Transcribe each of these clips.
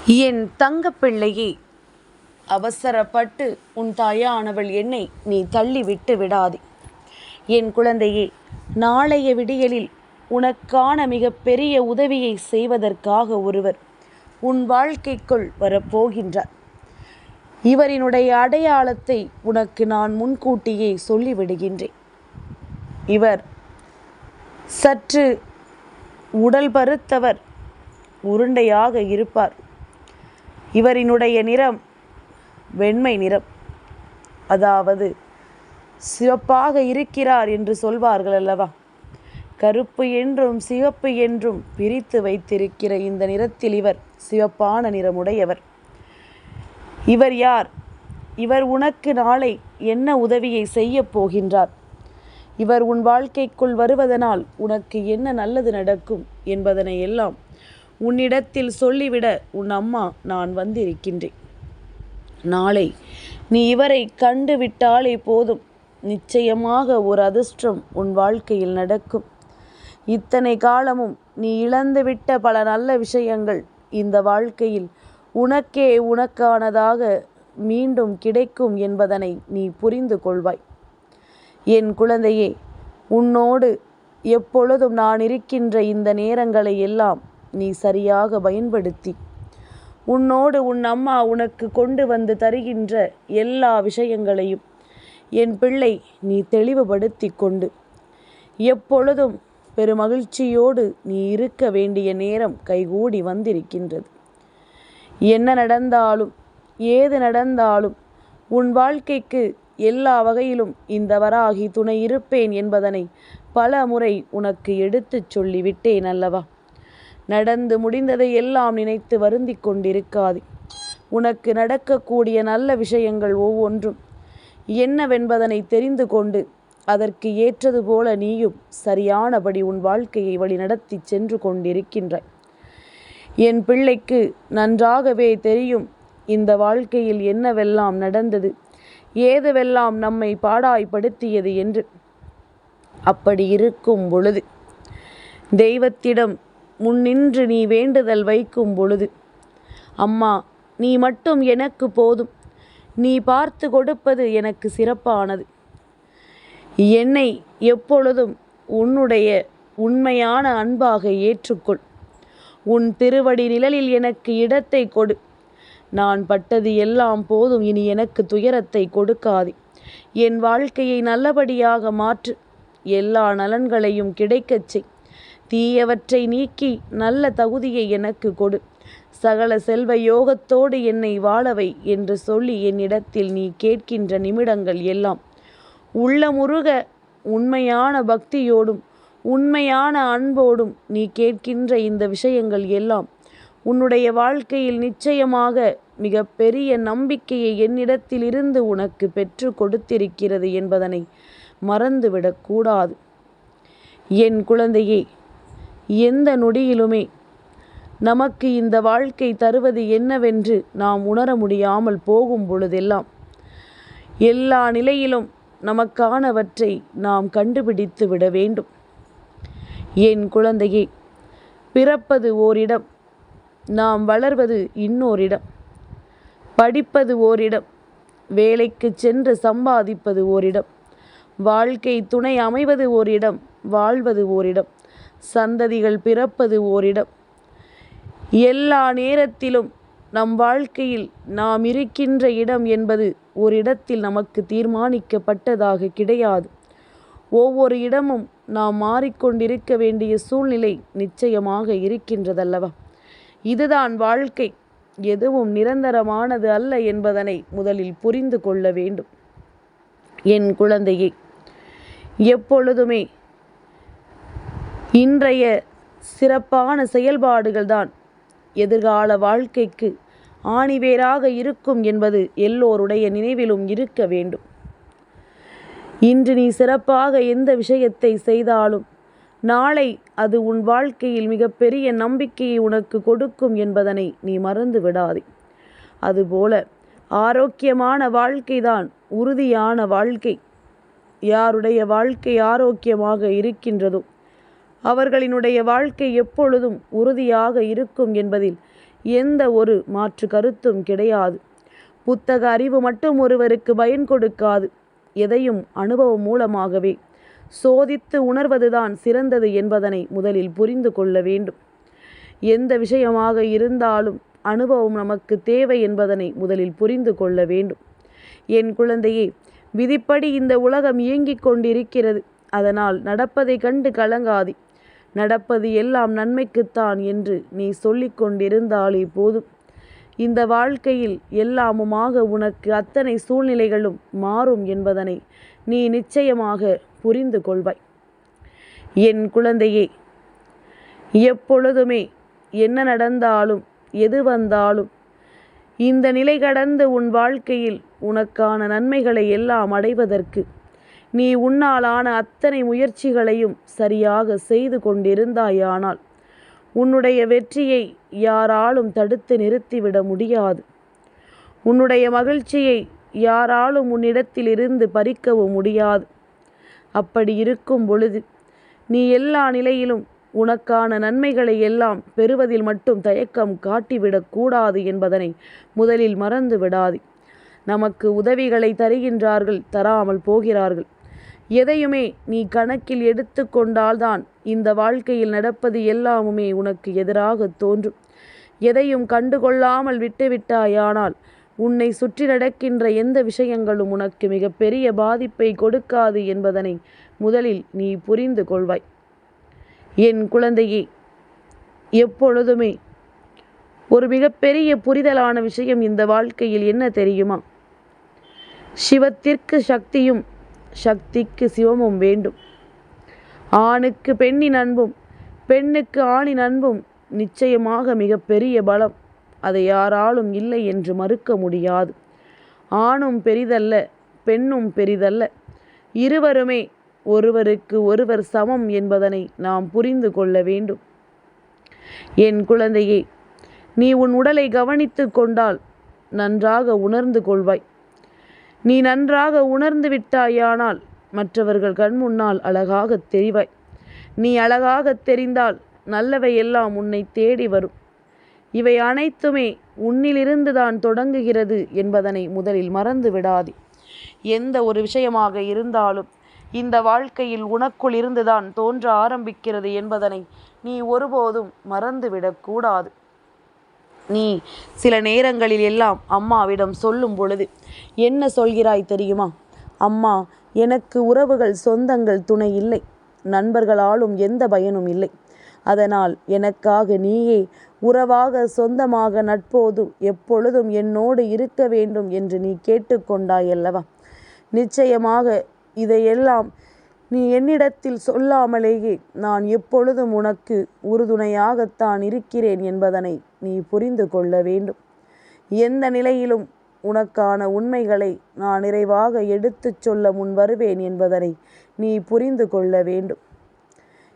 என் தங்கப்பிள்ளையே, அவசரப்பட்டு உன் தாயானவள் என்னை நீ தள்ளிவிட்டு விடாதே. என் குழந்தையே, நாளைய விடியலில் உனக்கான மிகப்பெரிய உதவியை செய்வதற்காக ஒருவர் உன் வாழ்க்கைக்குள் வரப்போகின்றார். இவரினுடைய அடையாளத்தை உனக்கு நான் முன்கூட்டியே சொல்லிவிடுகின்றேன். இவர் சற்று உடல் பருத்தவர், உருண்டையாக இருப்பார். இவரினுடைய நிறம் வெண்மை நிறம், அதாவது சிவப்பாக இருக்கிறார் என்று சொல்வார்கள் அல்லவா. கருப்பு என்றும் சிவப்பு என்றும் பிரித்து வைத்திருக்கிற இந்த நிறத்தில் இவர் சிவப்பான நிறமுடையவர். இவர் யார்? இவர் உனக்கு நாளை என்ன உதவியை செய்ய போகின்றார்? இவர் உன் வாழ்க்கைக்குள் வருவதனால் உனக்கு என்ன நல்லது நடக்கும் என்பதனை எல்லாம் உன்னிடத்தில் சொல்லிவிட உன் அம்மா நான் வந்திருக்கின்றேன். நாளை நீ இவரை கண்டு விட்டாலே போதும், நிச்சயமாக ஒரு அதிர்ஷ்டம் உன் வாழ்க்கையில் நடக்கும். இத்தனை காலமும் நீ இழந்துவிட்ட பல நல்ல விஷயங்கள் இந்த வாழ்க்கையில் உனக்கே உனக்கானதாக மீண்டும் கிடைக்கும் என்பதனை நீ புரிந்து கொள்வாய். என் குழந்தையே, உன்னோடு எப்பொழுதும் நான் இருக்கின்ற இந்த நேரங்களை எல்லாம் நீ சரியாக பயன்படுத்தி உன்னோடு உன் அம்மா உனக்கு கொண்டு வந்து தருகின்ற எல்லா விஷயங்களையும் என் பிள்ளை நீ தெளிவுபடுத்தி கொண்டு எப்பொழுதும் பெருமகிழ்ச்சியோடு நீ இருக்க வேண்டிய நேரம் கைகூடி வந்திருக்கின்றது. என்ன நடந்தாலும் ஏது நடந்தாலும் உன் வாழ்க்கைக்கு எல்லா வகையிலும் இந்த வராகி துணை இருப்பேன் என்பதனை பல முறை உனக்கு எடுத்துச் சொல்லிவிட்டேன் அல்லவா. நடந்து முடிந்ததை எல்லாம் நினைத்து வருந்தி கொண்டிருக்காதே. உனக்கு நடக்கக்கூடிய நல்ல விஷயங்கள் ஒவ்வொன்றும் என்னவென்பதனை தெரிந்து கொண்டு அதற்கு ஏற்றது போல நீயும் சரியானபடி உன் வாழ்க்கையை வழி நடத்தி சென்று கொண்டிருக்கின்றாய். என் பிள்ளைக்கு நன்றாகவே தெரியும் இந்த வாழ்க்கையில் என்னவெல்லாம் நடந்தது, ஏதுவெல்லாம் நம்மை பாடாய்படுத்தியது என்று. அப்படி இருக்கும் பொழுது தெய்வத்திடம் முன்னின்று நீ வேண்டுதல் வைக்கும் பொழுது, அம்மா நீ மட்டும் எனக்கு போதும், நீ பார்த்து கொடுப்பது எனக்கு சிறப்பானது, என்னை எப்பொழுதும் உன்னுடைய உண்மையான அன்பாக ஏற்றுக்கொள், உன் திருவடி நிழலில் எனக்கு இடத்தை கொடு, நான் பட்டது எல்லாம் போதும், இனி எனக்கு துயரத்தை கொடுக்காதே, என் வாழ்க்கையை நல்லபடியாக மாற்று, எல்லா நலன்களையும் கிடைக்கச் செய், தீயவற்றை நீக்கி நல்ல தகுதியை எனக்கு கொடு, சகல செல்வ யோகத்தோடு என்னை வாழவை என்று சொல்லி என்னிடத்தில் நீ கேட்கின்ற நிமிடங்கள் எல்லாம் உள்ளமுருக உண்மையான பக்தியோடும் உண்மையான அன்போடும் நீ கேட்கின்ற இந்த விஷயங்கள் எல்லாம் உன்னுடைய வாழ்க்கையில் நிச்சயமாக மிக பெரிய நம்பிக்கையை என்னிடத்தில் இருந்து உனக்கு பெற்று கொடுத்திருக்கிறது என்பதனை மறந்துவிடக்கூடாது. என் குழந்தையே, எந்த நொடியிலுமே நமக்கு இந்த வாழ்க்கை தருவது என்னவென்று நாம் உணர முடியாமல் போகும் பொழுதெல்லாம் எல்லா நிலையிலும் நமக்கானவற்றை நாம் கண்டுபிடித்து விட வேண்டும். என் குழந்தையே, பிறப்பது ஓரிடம், நாம் வளர்வது இன்னோரிடம், படிப்பது ஓரிடம், வேலைக்கு சென்று சம்பாதிப்பது ஓரிடம், வாழ்க்கை துணை அமைவது ஓரிடம், வாழ்வது ஓரிடம், சந்ததிகள் பிறப்பது ஓரிடம். எல்லா நேரத்திலும் நம் வாழ்க்கையில் நாம் இருக்கின்ற இடம் என்பது ஒரு இடத்தில் நமக்கு தீர்மானிக்கப்பட்டதாக கிடையாது. ஒவ்வொரு இடமும் நாம் மாறிக்கொண்டிருக்க வேண்டிய சூழ்நிலை நிச்சயமாக இருக்கின்றதல்லவா. இதுதான் வாழ்க்கை, எதுவும் நிரந்தரமானது அல்ல என்பதனை முதலில் புரிந்து கொள்ள வேண்டும். என் குழந்தையே, எப்பொழுதுமே இன்றைய சிறப்பான செயல்பாடுகள்தான் எதிர்கால வாழ்க்கைக்கு ஆணிவேராக இருக்கும் என்பது எல்லோருடைய நினைவிலும் இருக்க வேண்டும். இன்று நீ சிறப்பாக எந்த விஷயத்தை செய்தாலும் நாளை அது உன் வாழ்க்கையில் மிகப்பெரிய நம்பிக்கையை உனக்கு கொடுக்கும் என்பதனை நீ மறந்து விடாதே. அதுபோல ஆரோக்கியமான வாழ்க்கைதான் உறுதியான வாழ்க்கை. யாருடைய வாழ்க்கை ஆரோக்கியமாக இருக்கின்றதோ அவர்களினுடைய வாழ்க்கை எப்பொழுதும் உறுதியாக இருக்கும் என்பதில் எந்த ஒரு மாற்று கருத்தும் கிடையாது. புத்தக அறிவு மட்டும் ஒருவருக்கு பயன் கொடுக்காது. எதையும் அனுபவம் மூலமாகவே சோதித்து உணர்வதுதான் சிறந்தது என்பதனை முதலில் புரிந்து கொள்ள வேண்டும். எந்த விஷயமாக இருந்தாலும் அனுபவம் நமக்கு தேவை என்பதனை முதலில் புரிந்து கொள்ள வேண்டும். என் குழந்தையே, விதிப்படி இந்த உலகம் இயங்கிக் கொண்டிருக்கிறது. அதனால் நடப்பதை கண்டு கலங்காதே. நடப்பது எல்லாம் நன்மைக்குத்தான் என்று நீ சொல்லிக் கொண்டிருந்தாலே போதும். இந்த வாழ்க்கையில் எல்லாமுமாக உனக்கு அத்தனை சூழ்நிலைகளும் மாறும் என்பதனை நீ நிச்சயமாக புரிந்து கொள்வாய். என் குழந்தையே, எப்பொழுதுமே என்ன நடந்தாலும் எது வந்தாலும் இந்த நிலை கடந்து உன் வாழ்க்கையில் உனக்கான நன்மைகளை எல்லாம் அடைவதற்கு நீ உன்னாலான அத்தனை முயற்சிகளையும் சரியாக செய்து கொண்டிருந்தாயானால் உன்னுடைய வெற்றியை யாராலும் தடுத்து நிறுத்திவிட முடியாது. உன்னுடைய மகிழ்ச்சியை யாராலும் உன்னிடத்திலிருந்து பறிக்கவும் முடியாது. அப்படி இருக்கும் பொழுது நீ எல்லா நிலையிலும் உனக்கான நன்மைகளை எல்லாம் பெறுவதில் மட்டும் தயக்கம் காட்டிவிடக்கூடாது என்பதனை முதலில் மறந்து விடாதே. நமக்கு உதவிகளை தருகின்றார்கள், தராமல் போகிறார்கள். எதையுமே நீ கணக்கில் எடுத்து கொண்டால்தான் இந்த வாழ்க்கையில் நடப்பது எல்லாமுமே உனக்கு எதிராக தோன்றும். எதையும் கண்டுகொள்ளாமல் விட்டுவிட்டாயானால் உன்னை சுற்றி நடக்கின்ற எந்த விஷயங்களும் உனக்கு மிகப்பெரிய பாதிப்பை கொடுக்காது என்பதனை முதலில் நீ புரிந்து கொள்வாய். என் குழந்தையே, எப்பொழுதுமே ஒரு மிகப்பெரிய புரிதலான விஷயம் இந்த வாழ்க்கையில் என்ன தெரியுமா? சிவத்திற்கு சக்தியும் சக்திக்கு சிவமும் வேண்டும். ஆணுக்கு பெண்ணின் அன்பும் பெண்ணுக்கு ஆணின் அன்பும் நிச்சயமாக மிகப்பெரிய பலம். அதை யாராலும் இல்லை என்று மறுக்க முடியாது. ஆணும் பெரிதல்ல, பெண்ணும் பெரிதல்ல. இருவருமே ஒருவருக்கு ஒருவர் சமம் என்பதனை நாம் புரிந்து கொள்ள வேண்டும். என் குழந்தையே, நீ உன் உடலை கவனித்து கொண்டால் நன்றாக உணர்ந்து கொள்வாய். நீ நன்றாக உணர்ந்து விட்டாயானால் மற்றவர்கள் கண் முன்னால் அழகாக தெரிவாய். நீ அழகாக தெரிந்தால் நல்லவை எல்லாம் உன்னை தேடி வரும். இவை அனைத்துமே உன்னிலிருந்து தான் தொடங்குகிறது என்பதனை முதலில் மறந்து விடாதே. எந்த ஒரு விஷயமாக இருந்தாலும் இந்த வாழ்க்கையில் உனக்குள் இருந்துதான் தோன்ற ஆரம்பிக்கிறது என்பதனை நீ ஒருபோதும் மறந்துவிடக்கூடாது. நீ சில நேரங்களில் எல்லாம் அம்மாவிடம் சொல்லும் பொழுது என்ன சொல்கிறாய் தெரியுமா? அம்மா, எனக்கு உறவுகள், சொந்தங்கள் துணை இல்லை. நண்பர்களாலும் எந்த பயனும் இல்லை. அதனால் எனக்காக நீயே உறவாக, சொந்தமாக, நட்போது எப்பொழுதும் என்னோடு இருக்க வேண்டும் என்று நீ கேட்டுக்கொண்டாயல்லவா? நிச்சயமாக இதையெல்லாம் நீ என்னிடத்தில் சொல்லாமலேயே நான் எப்பொழுதும் உனக்கு உறுதுணையாகத்தான் இருக்கிறேன் என்பதனை நீ புரிந்து கொள்ள வேண்டும். எந்த நிலையிலும் உனக்கான உண்மைகளை நான் நிறைவாக எடுத்துச் சொல்ல முன் வருவேன் என்பதனை நீ புரிந்து கொள்ள வேண்டும்.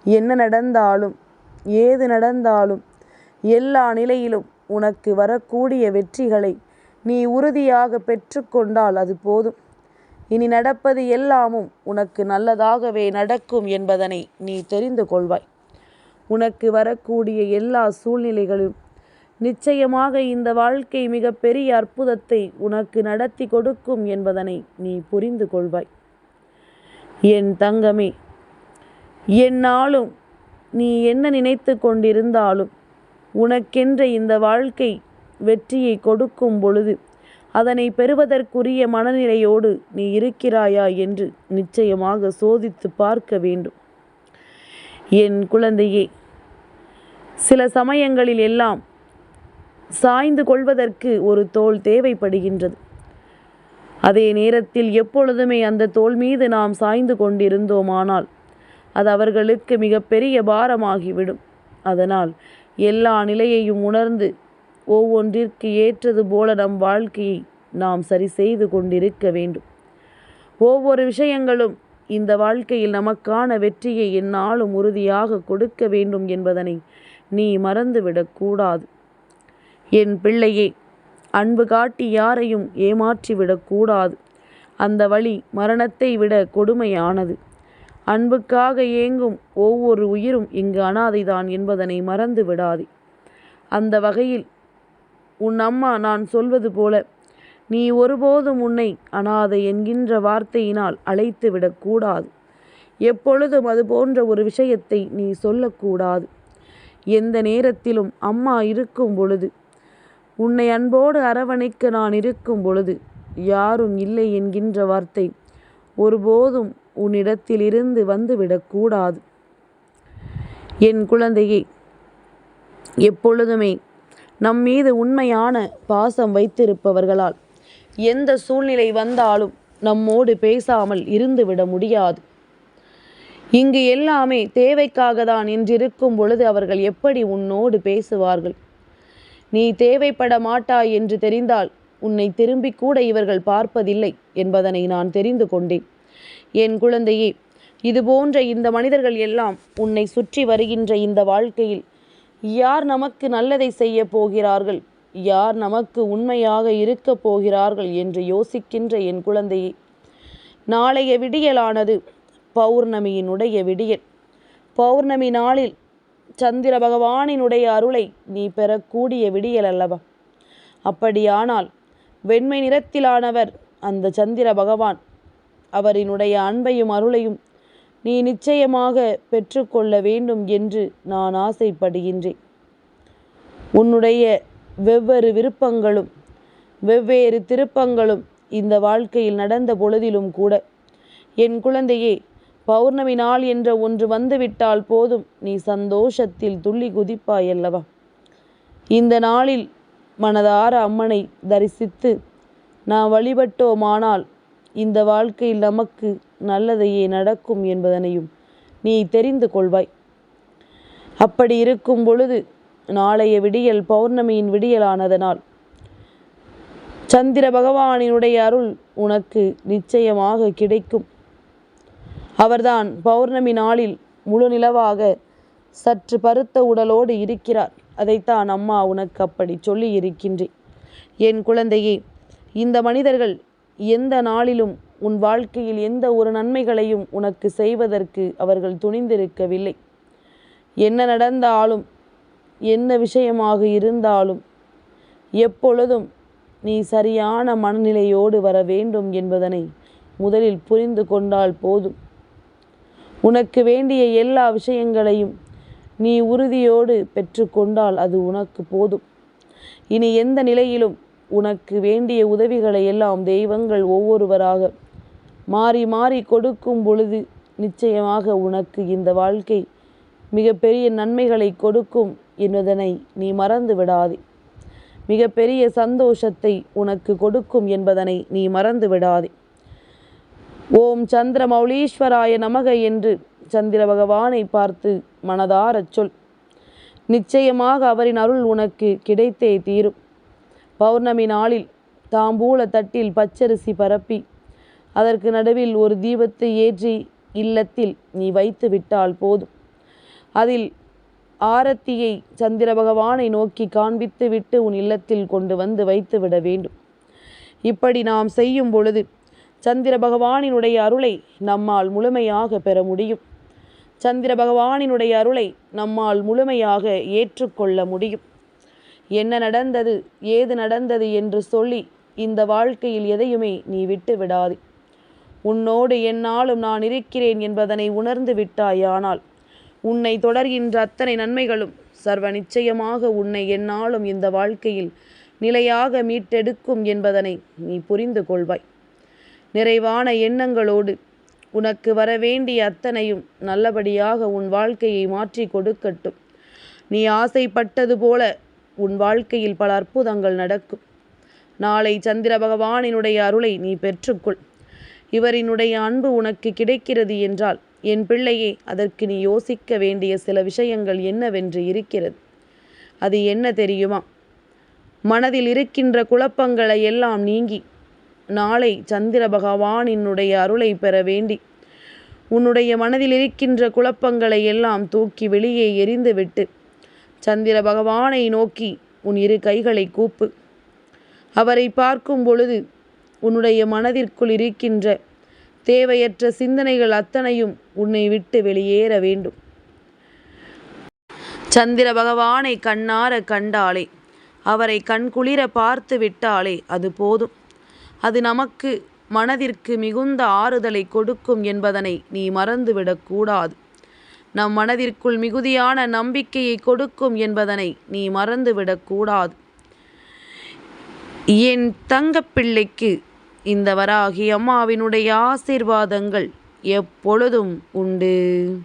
என்ன நடந்தாலும் ஏது நடந்தாலும் எல்லா நிலையிலும் உனக்கு வரக்கூடிய வெற்றிகளை நீ உறுதியாக பெற்றுக்கொண்டால் அது போதும். இனி நடப்பது எல்லாமும் உனக்கு நல்லதாகவே நடக்கும் என்பதனை நீ தெரிந்து கொள்வாய். உனக்கு வரக்கூடிய எல்லா சூழ்நிலைகளும் நிச்சயமாக இந்த வாழ்க்கை மிகப்பெரிய அற்புதத்தை உனக்கு நடத்தி கொடுக்கும் என்பதனை நீ புரிந்து கொள்வாய். என் தங்கமே, என்னாலும் நீ என்ன நினைத்து கொண்டிருந்தாலும் உனக்கென்ற இந்த வாழ்க்கை வெற்றியை கொடுக்கும் பொழுது அதனை பெறுவதற்குரிய மனநிலையோடு நீ இருக்கிறாயா என்று நிச்சயமாக சோதித்து பார்க்க வேண்டும். என் குழந்தையே, சில சமயங்களில் எல்லாம் சாய்ந்து கொள்வதற்கு ஒரு தோள் தேவைப்படுகின்றது. அதே நேரத்தில் எப்பொழுதுமே அந்த தோள் மீது நாம் சாய்ந்து கொண்டிருந்தோமானால் அது அவர்களுக்கு மிகப்பெரிய பாரமாகிவிடும். அதனால் எல்லா நிலையையும் உணர்ந்து ஒவ்வொன்றிற்கு ஏற்றது போல நம் வாழ்க்கையை நாம் சரி செய்து கொண்டிருக்க வேண்டும். ஒவ்வொரு விஷயங்களும் இந்த வாழ்க்கையில் நமக்கான வெற்றியை எந்நாளும் உறுதியாக கொடுக்க வேண்டும் என்பதனை நீ மறந்துவிடக்கூடாது. என் பிள்ளையே, அன்பு காட்டி யாரையும் ஏமாற்றிவிடக்கூடாது. அந்த வழி மரணத்தை விட கொடுமையானது. அன்புக்காக ஏங்கும் ஒவ்வொரு உயிரும் இங்கு அனாதைதான் என்பதனை மறந்து விடாதே. அந்த வகையில் உன் அம்மா நான் சொல்வது போல நீ ஒருபோதும் உன்னை அனாதை என்கின்ற வார்த்தையினால் அழைத்து விடக்கூடாது. எப்பொழுதும் அது போன்ற ஒரு விஷயத்தை நீ சொல்லக்கூடாது. எந்த நேரத்திலும் அம்மா இருக்கும் பொழுது, உன்னை அன்போடு அரவணைக்க நான் இருக்கும் பொழுது, யாரும் இல்லை என்கின்ற வார்த்தை ஒருபோதும் உன்னிடத்திலிருந்து வந்துவிடக்கூடாது. என் குழந்தையே, எப்பொழுதுமே நம்மீது உண்மையான பாசம் வைத்திருப்பவர்களால் எந்த சூழ்நிலை வந்தாலும் நம்மோடு பேசாமல் இருந்துவிட முடியாது. இங்கு எல்லாமே தேவைக்காக தான் என்றிருக்கும் பொழுது அவர்கள் எப்படி உன்னோடு பேசுவார்கள்? நீ தேவைப்பட மாட்டாய் என்று தெரிந்தால் உன்னை திரும்பி கூட இவர்கள் பார்ப்பதில்லை என்பதனை நான் தெரிந்து கொண்டேன். என் குழந்தையே, இதுபோன்ற இந்த மனிதர்கள் எல்லாம் உன்னை சுற்றி வருகின்ற இந்த வாழ்க்கையில் யார் நமக்கு நல்லதை செய்ய போகிறார்கள், யார் நமக்கு உண்மையாக இருக்கப் போகிறார்கள் என்று யோசிக்கின்ற என் குழந்தையே, நாளைய விடியலானது பௌர்ணமியினுடைய விடியல். பௌர்ணமி நாளில் சந்திர பகவானினுடைய அருளை நீ பெறக்கூடிய விடியல் அல்லவா? அப்படியானால் வெண்மை நிறத்திலானவர் அந்த சந்திர பகவான். அவரினுடைய அன்பையும் அருளையும் நீ நிச்சயமாக பெற்றுக்கொள்ள வேண்டும் என்று நான் ஆசைப்படுகின்றேன். உன்னுடைய வெவ்வேறு விருப்பங்களும் வெவ்வேறு திருப்பங்களும் இந்த வாழ்க்கையில் நடந்த பொழுதிலும் கூட என் குழந்தையே, பௌர்ணமி நாள் என்ற ஒன்று வந்துவிட்டால் போதும் நீ சந்தோஷத்தில் துள்ளி குதிப்பாய் அல்லவா? இந்த நாளில் மனதார அம்மனை தரிசித்து நாம் வழிபட்டோமானால் இந்த வாழ்க்கையில் நமக்கு நல்லதையே நடக்கும் என்பதனையும் நீ தெரிந்து கொள்வாய். அப்படி இருக்கும் பொழுது நாளைய விடியல் பௌர்ணமியின் விடியலானதனால் சந்திர பகவானினுடைய அருள் உனக்கு நிச்சயமாக கிடைக்கும். அவர்தான் பௌர்ணமி நாளில் முழு நிலவாக சற்று பருத்த உடலோடு இருக்கிறார். அதைத்தான் அம்மா உனக்கு அப்படி சொல்லி இருக்கின்றேன். என் குழந்தையே, இந்த மனிதர்கள் எந்த நாளிலும் உன் வாழ்க்கையில் எந்த ஒரு நன்மைகளையும் உனக்கு செய்வதற்கு அவர்கள் துணிந்திருக்கவில்லை. என்ன நடந்தாலும் என்ன விஷயமாக இருந்தாலும் எப்பொழுதும் நீ சரியான மனநிலையோடு வர வேண்டும் என்பதனை முதலில் புரிந்து கொண்டால் போதும். உனக்கு வேண்டிய எல்லா விஷயங்களையும் நீ உறுதியோடு பெற்றுக்கொண்டால் அது உனக்கு போதும். இனி எந்த நிலையிலும் உனக்கு வேண்டிய உதவிகளை எல்லாம் தெய்வங்கள் ஒவ்வொருவராக மாறி மாறி கொடுக்கும் பொழுது நிச்சயமாக உனக்கு இந்த வாழ்க்கை மிகப்பெரிய நன்மைகளை கொடுக்கும் என்பதனை நீ மறந்து விடாதே. மிகப்பெரிய சந்தோஷத்தை உனக்கு கொடுக்கும் என்பதனை நீ மறந்து விடாதே. ஓம் சந்திர மௌலீஸ்வராய நமக என்று சந்திர பகவானை பார்த்து மனதாரச் சொல். நிச்சயமாக அவரின் அருள் உனக்கு கிடைத்தே தீரும். பௌர்ணமி நாளில் தாம்பூல தட்டில் பச்சரிசி பரப்பி அதற்கு நடுவில் ஒரு தீபத்தை ஏற்றி இல்லத்தில் நீ வைத்து விட்டால் போதும். அதில் ஆரத்தியை சந்திர பகவானை நோக்கி காண்பித்து விட்டு உன் இல்லத்தில் கொண்டு வந்து வைத்து விட வேண்டும். இப்படி நாம் செய்யும் பொழுது சந்திர பகவானினுடைய அருளை நம்மால் முழுமையாக பெற முடியும். சந்திர பகவானினுடைய அருளை நம்மால் முழுமையாக ஏற்றுக்கொள்ள முடியும். என்ன நடந்தது, ஏது நடந்தது என்று சொல்லி இந்த வாழ்க்கையில் எதையுமே நீ விட்டு விடாதே. உன்னோடு எந்நாளும் நான் இருக்கிறேன் என்பதனை உணர்ந்து விட்டாயானால் உன்னை தொடர்கின்ற அத்தனை நன்மைகளும் சர்வ நிச்சயமாக உன்னை எந்நாளும் இந்த வாழ்க்கையில் நிலையாக மீட்டெடுக்கும் என்பதனை நீ புரிந்து கொள்வாய். நிறைவான எண்ணங்களோடு உனக்கு வரவேண்டிய அத்தனையும் நல்லபடியாக உன் வாழ்க்கையை மாற்றி கொடுக்கட்டும். நீ ஆசைப்பட்டது போல உன் வாழ்க்கையில் பல அற்புதங்கள் நடக்கும். நாளை சந்திர பகவானினுடைய அருளை நீ பெற்றுக்கொள். இவரினுடைய அன்பு உனக்கு கிடைக்கிறது என்றால் என் பிள்ளையே, அதற்கு நீ யோசிக்க வேண்டிய சில விஷயங்கள் என்னவென்று இருக்கிறது. அது என்ன தெரியுமா? மனதில் இருக்கின்ற குழப்பங்களை எல்லாம் நீங்கி நாளை சந்திர பகவானினுடைய அருளை பெற வேண்டி உன்னுடைய மனதில் இருக்கின்ற குழப்பங்களை எல்லாம் தூக்கி வெளியே எறிந்துவிட்டு சந்திர பகவானை நோக்கி உன் இரு கைகளை கூப்பு. அவரை பார்க்கும் பொழுது உன்னுடைய மனதிற்குள் இருக்கின்ற தேவையற்ற சிந்தனைகள் அத்தனையும் உன்னை விட்டு வெளியேற வேண்டும். சந்திர பகவானை கண்ணார கண்டாலே அவரை கண்குளிர பார்த்து விட்டாலே அது போதும். அது நமக்கு மனதிற்கு மிகுந்த ஆறுதலை கொடுக்கும் என்பதனை நீ மறந்துவிடக்கூடாது. நம் மனதிற்குள் மிகுதியான நம்பிக்கையை கொடுக்கும் என்பதனை நீ மறந்துவிடக்கூடாது. என் தங்கப்பிள்ளைக்கு இந்த வராகி அம்மாவினுடைய ஆசீர்வாதங்கள் எப்பொழுதும் உண்டு.